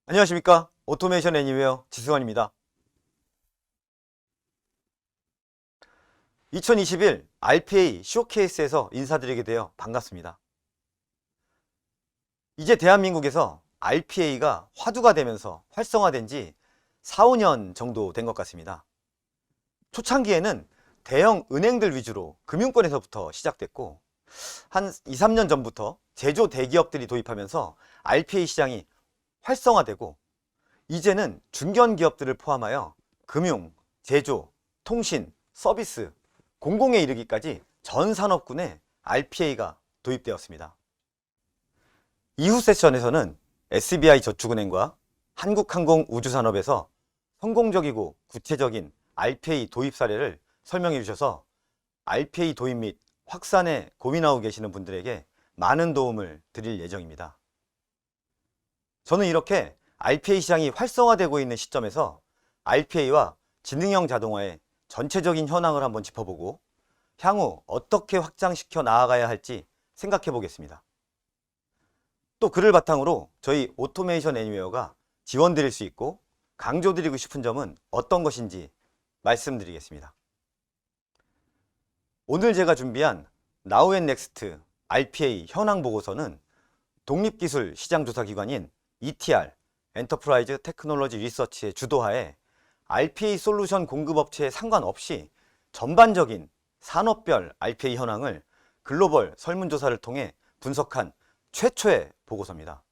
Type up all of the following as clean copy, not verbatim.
안녕하십니까. 오토메이션 애니웨어 지승환입니다. 2021 RPA 쇼케이스에서 인사드리게 되어 반갑습니다. 이제 대한민국에서 RPA가 화두가 되면서 활성화된 지 4, 5년 정도 된 것 같습니다. 초창기에는 대형 은행들 위주로 금융권에서부터 시작됐고 한 2, 3년 전부터 제조 대기업들이 도입하면서 RPA 시장이 활성화되고 이제는 중견 기업들을 포함하여 금융, 제조, 통신, 서비스, 공공에 이르기까지 전 산업군에 RPA가 도입되었습니다. 이후 세션에서는 SBI저축은행과 한국항공우주산업에서 성공적이고 구체적인 RPA 도입 사례를 설명해 주셔서 RPA 도입 및 확산에 고민하고 계시는 분들에게 많은 도움을 드릴 예정입니다. 저는 이렇게 RPA 시장이 활성화되고 있는 시점에서 RPA와 지능형 자동화의 전체적인 현황을 한번 짚어보고 향후 어떻게 확장시켜 나아가야 할지 생각해 보겠습니다. 또 그를 바탕으로 저희 오토메이션 애니웨어가 지원드릴 수 있고 강조드리고 싶은 점은 어떤 것인지 말씀드리겠습니다. 오늘 제가 준비한 Now and Next RPA 현황 보고서는 독립기술 시장조사기관인 ETR, 엔터프라이즈 테크놀로지 리서치의 주도하에 RPA 솔루션 공급업체에 상관없이 전반적인 산업별 RPA 현황을 글로벌 설문조사를 통해 분석한 최초의 보고서입니다.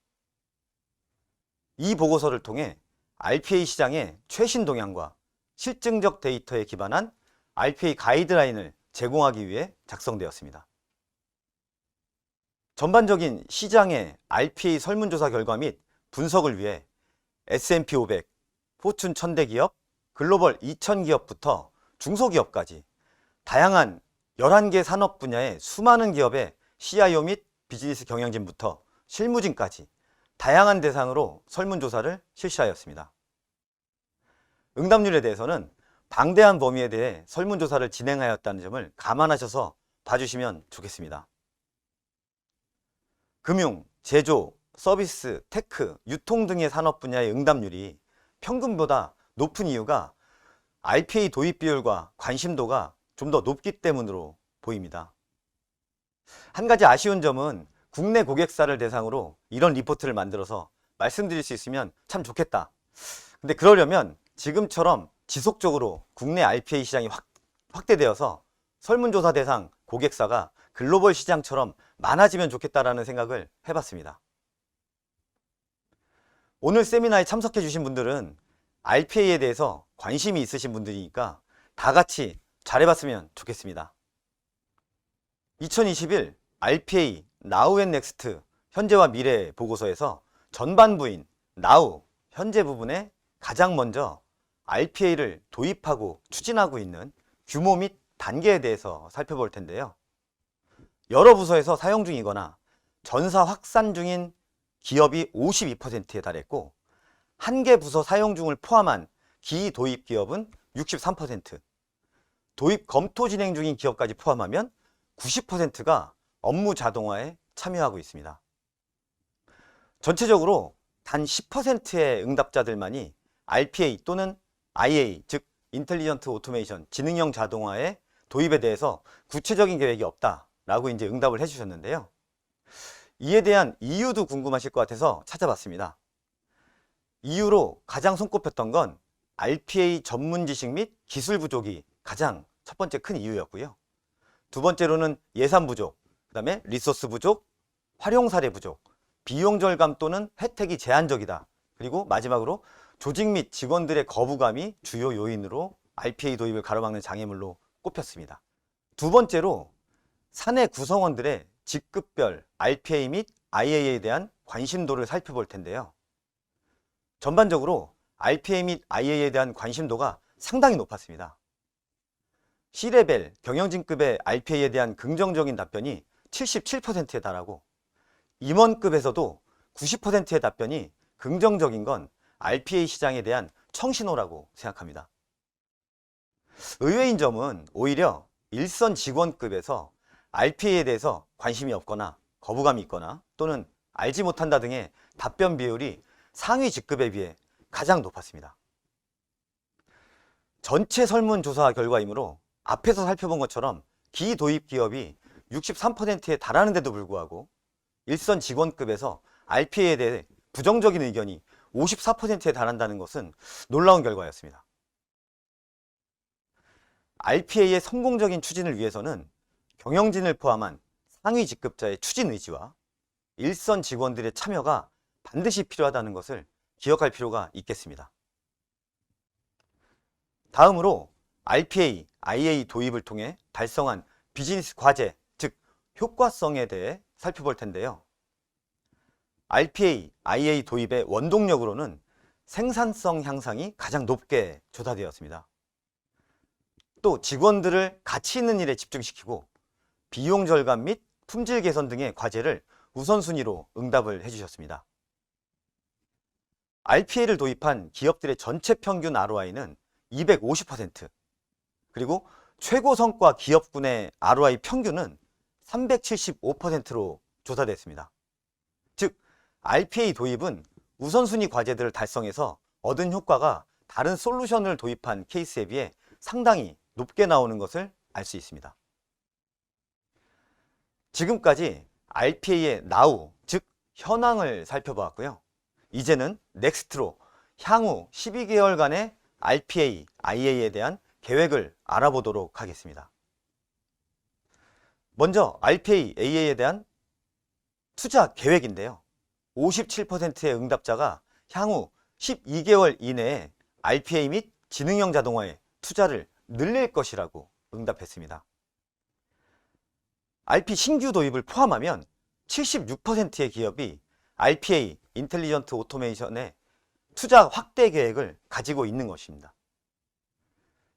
이 보고서를 통해 RPA 시장의 최신 동향과 실증적 데이터에 기반한 RPA 가이드라인을 제공하기 위해 작성되었습니다. 전반적인 시장의 RPA 설문조사 결과 및 분석을 위해 S&P 500, 포춘 1000대 기업, 글로벌 2000 기업부터 중소기업까지 다양한 11개 산업 분야의 수많은 기업의 CIO 및 비즈니스 경영진부터 실무진까지 다양한 대상으로 설문조사를 실시하였습니다. 응답률에 대해서는 방대한 범위에 대해 설문조사를 진행하였다는 점을 감안하셔서 봐주시면 좋겠습니다. 금융, 제조, 서비스, 테크, 유통 등의 산업 분야의 응답률이 평균보다 높은 이유가 RPA 도입 비율과 관심도가 좀 더 높기 때문으로 보입니다. 한 가지 아쉬운 점은 국내 고객사를 대상으로 이런 리포트를 만들어서 말씀드릴 수 있으면 참 좋겠다. 근데 그러려면 지금처럼 지속적으로 국내 RPA 시장이 확대되어서 설문조사 대상 고객사가 글로벌 시장처럼 많아지면 좋겠다라는 생각을 해봤습니다. 오늘 세미나에 참석해 주신 분들은 RPA에 대해서 관심이 있으신 분들이니까 다 같이 잘해봤으면 좋겠습니다. 2021 RPA Now and Next 현재와 미래 보고서에서 전반부인 Now 현재 부분에 가장 먼저 RPA를 도입하고 추진하고 있는 규모 및 단계에 대해서 살펴볼 텐데요. 여러 부서에서 사용 중이거나 전사 확산 중인 기업이 52%에 달했고 한 개 부서 사용 중을 포함한 기도입 기업은 63%, 도입 검토 진행 중인 기업까지 포함하면 90%가 업무 자동화에 참여하고 있습니다. 전체적으로 단 10%의 응답자들만이 RPA 또는 IA, 즉 인텔리전트 오토메이션, 지능형 자동화의 도입에 대해서 구체적인 계획이 없다라고 이제 응답을 해주셨는데요. 이에 대한 이유도 궁금하실 것 같아서 찾아봤습니다. 이유로 가장 손꼽혔던 건 RPA 전문 지식 및 기술 부족이 가장 첫 번째 큰 이유였고요. 두 번째로는 예산 부족, 그 다음에 리소스 부족, 활용 사례 부족, 비용 절감 또는 혜택이 제한적이다. 그리고 마지막으로 조직 및 직원들의 거부감이 주요 요인으로 RPA 도입을 가로막는 장애물로 꼽혔습니다. 두 번째로 사내 구성원들의 직급별 RPA 및 IA에 대한 관심도를 살펴볼 텐데요. 전반적으로 RPA 및 IA에 대한 관심도가 상당히 높았습니다. C레벨 경영진급의 RPA에 대한 긍정적인 답변이 77%에 달하고 임원급에서도 90%의 답변이 긍정적인 건 RPA 시장에 대한 청신호라고 생각합니다. 의외인 점은 오히려 일선 직원급에서 RPA에 대해서 관심이 없거나 거부감이 있거나 또는 알지 못한다 등의 답변 비율이 상위 직급에 비해 가장 높았습니다. 전체 설문조사 결과이므로 앞에서 살펴본 것처럼 기도입 기업이 63%에 달하는데도 불구하고 일선 직원급에서 RPA에 대해 부정적인 의견이 54%에 달한다는 것은 놀라운 결과였습니다. RPA의 성공적인 추진을 위해서는 경영진을 포함한 상위 직급자의 추진 의지와 일선 직원들의 참여가 반드시 필요하다는 것을 기억할 필요가 있겠습니다. 다음으로 RPA, IA 도입을 통해 달성한 비즈니스 과제, 즉 효과성에 대해 살펴볼 텐데요. RPA, IA 도입의 원동력으로는 생산성 향상이 가장 높게 조사되었습니다. 또 직원들을 가치 있는 일에 집중시키고 비용 절감 및 품질 개선 등의 과제를 우선순위로 응답을 해주셨습니다. RPA를 도입한 기업들의 전체 평균 ROI는 250%, 그리고 최고 성과 기업군의 ROI 평균은 375%로 조사됐습니다. 즉, RPA 도입은 우선순위 과제들을 달성해서 얻은 효과가 다른 솔루션을 도입한 케이스에 비해 상당히 높게 나오는 것을 알 수 있습니다. 지금까지 RPA의 now, 즉 현황을 살펴보았고요. 이제는 넥스트로 향후 12개월간의 RPA, IA에 대한 계획을 알아보도록 하겠습니다. 먼저 RPA, AA에 대한 투자 계획인데요. 57%의 응답자가 향후 12개월 이내에 RPA 및 지능형 자동화에 투자를 늘릴 것이라고 응답했습니다. RP 신규 도입을 포함하면 76%의 기업이 RPA, 인텔리전트 오토메이션에 투자 확대 계획을 가지고 있는 것입니다.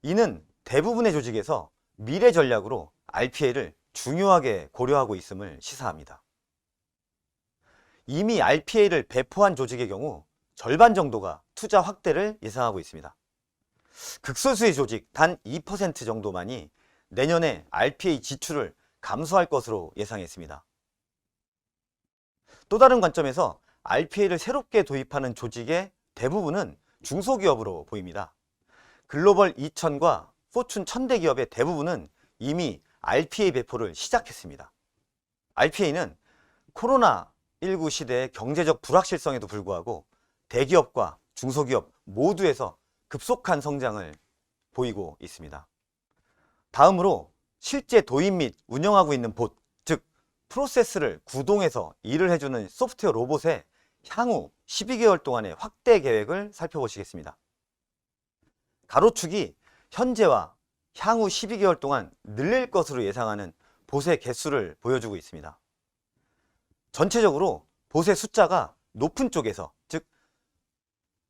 이는 대부분의 조직에서 미래 전략으로 RPA를 중요하게 고려하고 있음을 시사합니다. 이미 RPA를 배포한 조직의 경우 절반 정도가 투자 확대를 예상하고 있습니다. 극소수의 조직 단 2% 정도만이 내년에 RPA 지출을 감소할 것으로 예상했습니다. 또 다른 관점에서 RPA를 새롭게 도입하는 조직의 대부분은 중소기업으로 보입니다. 글로벌 2000과 포춘 1000대 기업의 대부분은 이미 RPA 배포를 시작했습니다. RPA는 코로나19 시대의 경제적 불확실성에도 불구하고 대기업과 중소기업 모두에서 급속한 성장을 보이고 있습니다. 다음으로 실제 도입 및 운영하고 있는 봇, 즉 프로세스를 구동해서 일을 해주는 소프트웨어 로봇의 향후 12개월 동안의 확대 계획을 살펴보시겠습니다. 가로축이 현재와 향후 12개월 동안 늘릴 것으로 예상하는 봇의 개수를 보여주고 있습니다. 전체적으로 봇의 숫자가 높은 쪽에서, 즉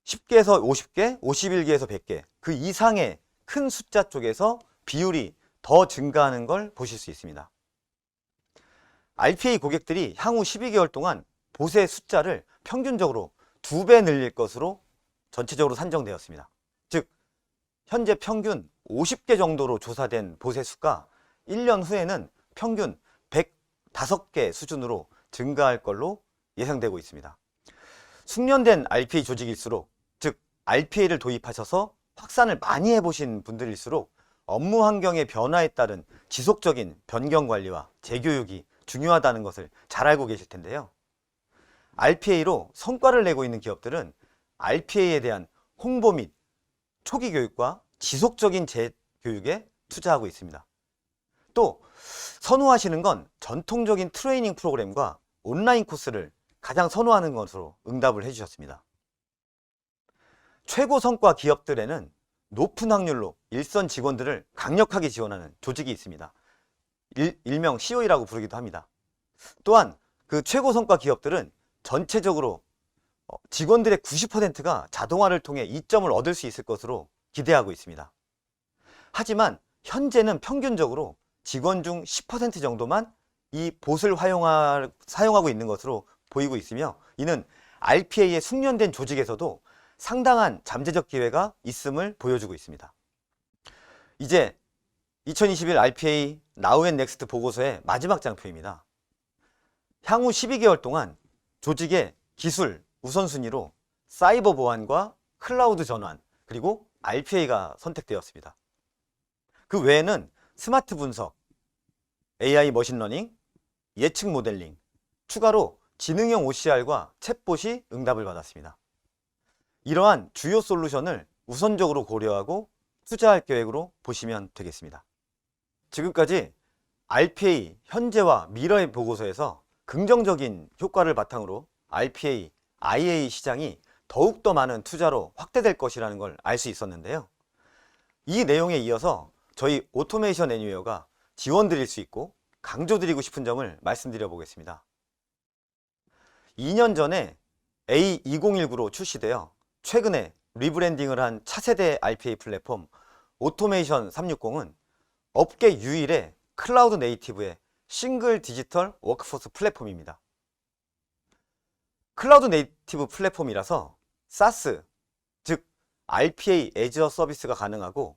10개에서 50개, 51개에서 100개, 그 이상의 큰 숫자 쪽에서 비율이 더 증가하는 걸 보실 수 있습니다. RPA 고객들이 향후 12개월 동안 봇의 숫자를 평균적으로 2배 늘릴 것으로 전체적으로 산정되었습니다. 즉 현재 평균 50개 정도로 조사된 봇의 수가 1년 후에는 평균 105개 수준으로 증가할 걸로 예상되고 있습니다. 숙련된 RPA 조직일수록, 즉 RPA를 도입하셔서 확산을 많이 해보신 분들일수록 업무 환경의 변화에 따른 지속적인 변경 관리와 재교육이 중요하다는 것을 잘 알고 계실 텐데요. RPA로 성과를 내고 있는 기업들은 RPA에 대한 홍보 및 초기 교육과 지속적인 재교육에 투자하고 있습니다. 또 선호하시는 건 전통적인 트레이닝 프로그램과 온라인 코스를 가장 선호하는 것으로 응답을 해주셨습니다. 최고 성과 기업들에는 높은 확률로 일선 직원들을 강력하게 지원하는 조직이 있습니다. 일명 COE라고 부르기도 합니다. 또한 그 최고 성과 기업들은 전체적으로 직원들의 90%가 자동화를 통해 이점을 얻을 수 있을 것으로 기대하고 있습니다. 하지만 현재는 평균적으로 직원 중 10% 정도만 이 봇을 사용하고 있는 것으로 보이고 있으며, 이는 RPA의 숙련된 조직에서도 상당한 잠재적 기회가 있음을 보여주고 있습니다. 이제 2021 RPA Now and Next 보고서의 마지막 장표입니다. 향후 12개월 동안 조직의 기술 우선순위로 사이버 보안과 클라우드 전환, 그리고 RPA가 선택되었습니다. 그 외에는 스마트 분석, AI 머신러닝, 예측 모델링, 추가로 지능형 OCR과 챗봇이 응답을 받았습니다. 이러한 주요 솔루션을 우선적으로 고려하고 투자할 계획으로 보시면 되겠습니다. 지금까지 RPA 현재와 미래의 보고서에서 긍정적인 효과를 바탕으로 RPA, IA 시장이 더욱더 많은 투자로 확대될 것이라는 걸 알 수 있었는데요. 이 내용에 이어서 저희 오토메이션 애니웨어가 지원 드릴 수 있고 강조드리고 싶은 점을 말씀드려 보겠습니다. 2년 전에 A2019로 출시되어 최근에 리브랜딩을 한 차세대 RPA 플랫폼 오토메이션 360은 업계 유일의 클라우드 네이티브의 싱글 디지털 워크포스 플랫폼입니다. 클라우드 네이티브 플랫폼이라서 SaaS, 즉 RPA 애저 서비스가 가능하고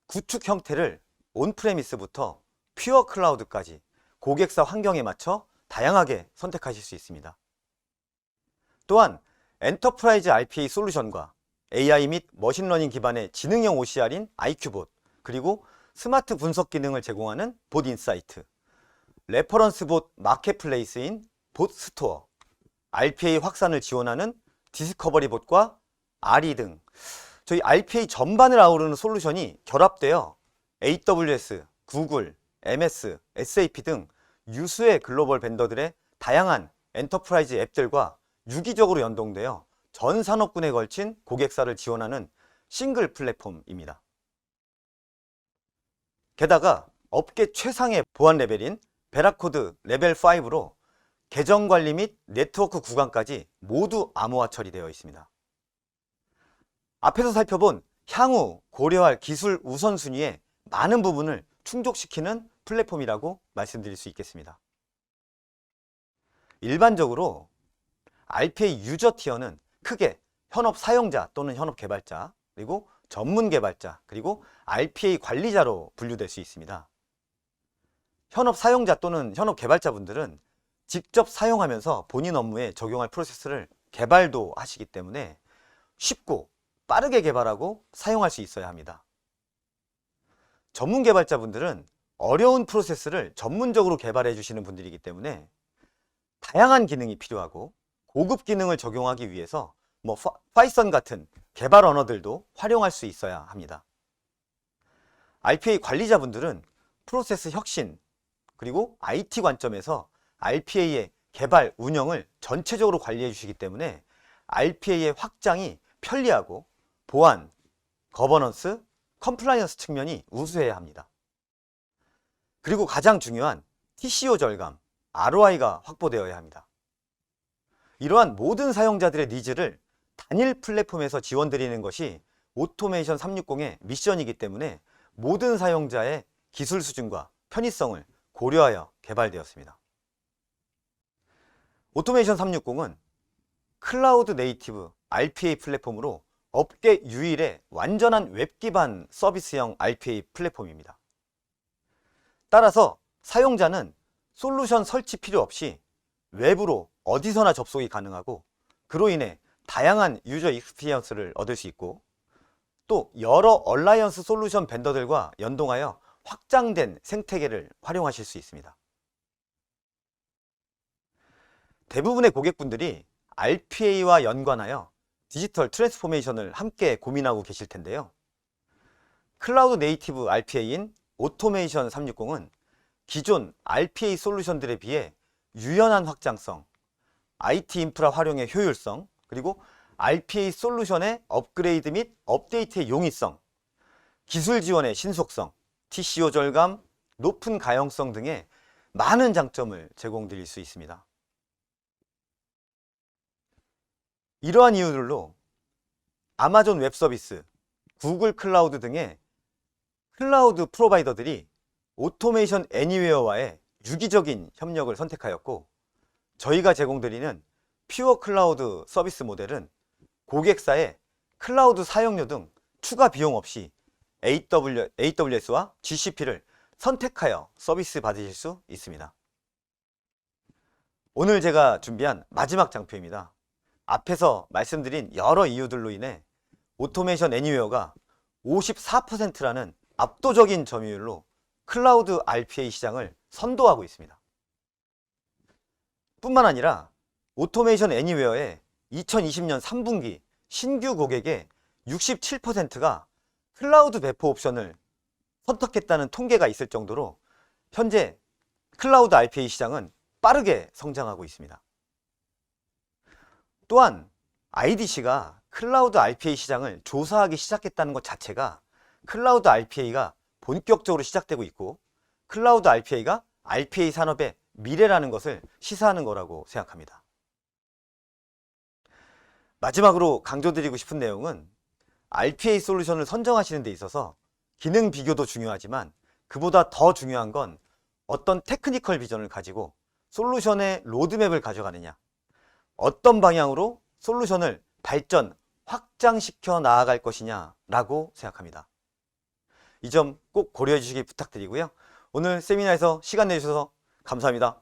구축 형태를 온프레미스부터 퓨어 클라우드까지 고객사 환경에 맞춰 다양하게 선택하실 수 있습니다. 또한 엔터프라이즈 RPA 솔루션과 AI 및 머신러닝 기반의 지능형 OCR인 IQ봇, 그리고 스마트 분석 기능을 제공하는 봇 인사이트, 레퍼런스 봇 마켓플레이스인 봇 스토어, RPA 확산을 지원하는 디스커버리 봇과 RE 등 저희 RPA 전반을 아우르는 솔루션이 결합되어 AWS, 구글, MS, SAP 등 유수의 글로벌 벤더들의 다양한 엔터프라이즈 앱들과 유기적으로 연동되어 전 산업군에 걸친 고객사를 지원하는 싱글 플랫폼입니다. 게다가 업계 최상의 보안 레벨인 베라코드 레벨 5로 계정 관리 및 네트워크 구간까지 모두 암호화 처리되어 있습니다. 앞에서 살펴본 향후 고려할 기술 우선순위의 많은 부분을 충족시키는 플랫폼이라고 말씀드릴 수 있겠습니다. 일반적으로 RPA 유저 티어는 크게 현업 사용자 또는 현업 개발자, 그리고 전문 개발자, 그리고 RPA 관리자로 분류될 수 있습니다. 현업 사용자 또는 현업 개발자분들은 직접 사용하면서 본인 업무에 적용할 프로세스를 개발도 하시기 때문에 쉽고 빠르게 개발하고 사용할 수 있어야 합니다. 전문 개발자분들은 어려운 프로세스를 전문적으로 개발해 주시는 분들이기 때문에 다양한 기능이 필요하고 고급 기능을 적용하기 위해서 파이썬 같은 개발 언어들도 활용할 수 있어야 합니다. RPA 관리자분들은 프로세스 혁신, 그리고 IT 관점에서 RPA의 개발, 운영을 전체적으로 관리해 주시기 때문에 RPA의 확장이 편리하고 보안, 거버넌스, 컴플라이언스 측면이 우수해야 합니다. 그리고 가장 중요한 TCO 절감, ROI가 확보되어야 합니다. 이러한 모든 사용자들의 니즈를 단일 플랫폼에서 지원드리는 것이 오토메이션 360의 미션이기 때문에 모든 사용자의 기술 수준과 편의성을 고려하여 개발되었습니다. 오토메이션 360은 클라우드 네이티브 RPA 플랫폼으로 업계 유일의 완전한 웹 기반 서비스형 RPA 플랫폼입니다. 따라서 사용자는 솔루션 설치 필요 없이 웹으로 어디서나 접속이 가능하고, 그로 인해 다양한 유저 익스피리언스를 얻을 수 있고, 또 여러 얼라이언스 솔루션 벤더들과 연동하여 확장된 생태계를 활용하실 수 있습니다. 대부분의 고객분들이 RPA와 연관하여 디지털 트랜스포메이션을 함께 고민하고 계실 텐데요. 클라우드 네이티브 RPA인 오토메이션 360은 기존 RPA 솔루션들에 비해 유연한 확장성, IT 인프라 활용의 효율성, 그리고 RPA 솔루션의 업그레이드 및 업데이트의 용이성, 기술 지원의 신속성, TCO 절감, 높은 가용성 등의 많은 장점을 제공드릴 수 있습니다. 이러한 이유들로 아마존 웹 서비스, 구글 클라우드 등의 클라우드 프로바이더들이 오토메이션 애니웨어와의 유기적인 협력을 선택하였고, 저희가 제공드리는 퓨어 클라우드 서비스 모델은 고객사의 클라우드 사용료 등 추가 비용 없이 AWS와 GCP를 선택하여 서비스 받으실 수 있습니다. 오늘 제가 준비한 마지막 장표입니다. 앞에서 말씀드린 여러 이유들로 인해 오토메이션 애니웨어가 54%라는 압도적인 점유율로 클라우드 RPA 시장을 선도하고 있습니다. 뿐만 아니라 오토메이션 애니웨어의 2020년 3분기 신규 고객의 67%가 클라우드 배포 옵션을 선택했다는 통계가 있을 정도로 현재 클라우드 RPA 시장은 빠르게 성장하고 있습니다. 또한 IDC가 클라우드 RPA 시장을 조사하기 시작했다는 것 자체가 클라우드 RPA가 본격적으로 시작되고 있고 클라우드 RPA가 RPA 산업의 미래라는 것을 시사하는 거라고 생각합니다. 마지막으로 강조드리고 싶은 내용은 RPA 솔루션을 선정하시는 데 있어서 기능 비교도 중요하지만 그보다 더 중요한 건 어떤 테크니컬 비전을 가지고 솔루션의 로드맵을 가져가느냐, 어떤 방향으로 솔루션을 발전, 확장시켜 나아갈 것이냐라고 생각합니다. 이 점 꼭 고려해 주시기 부탁드리고요. 오늘 세미나에서 시간 내주셔서 감사합니다.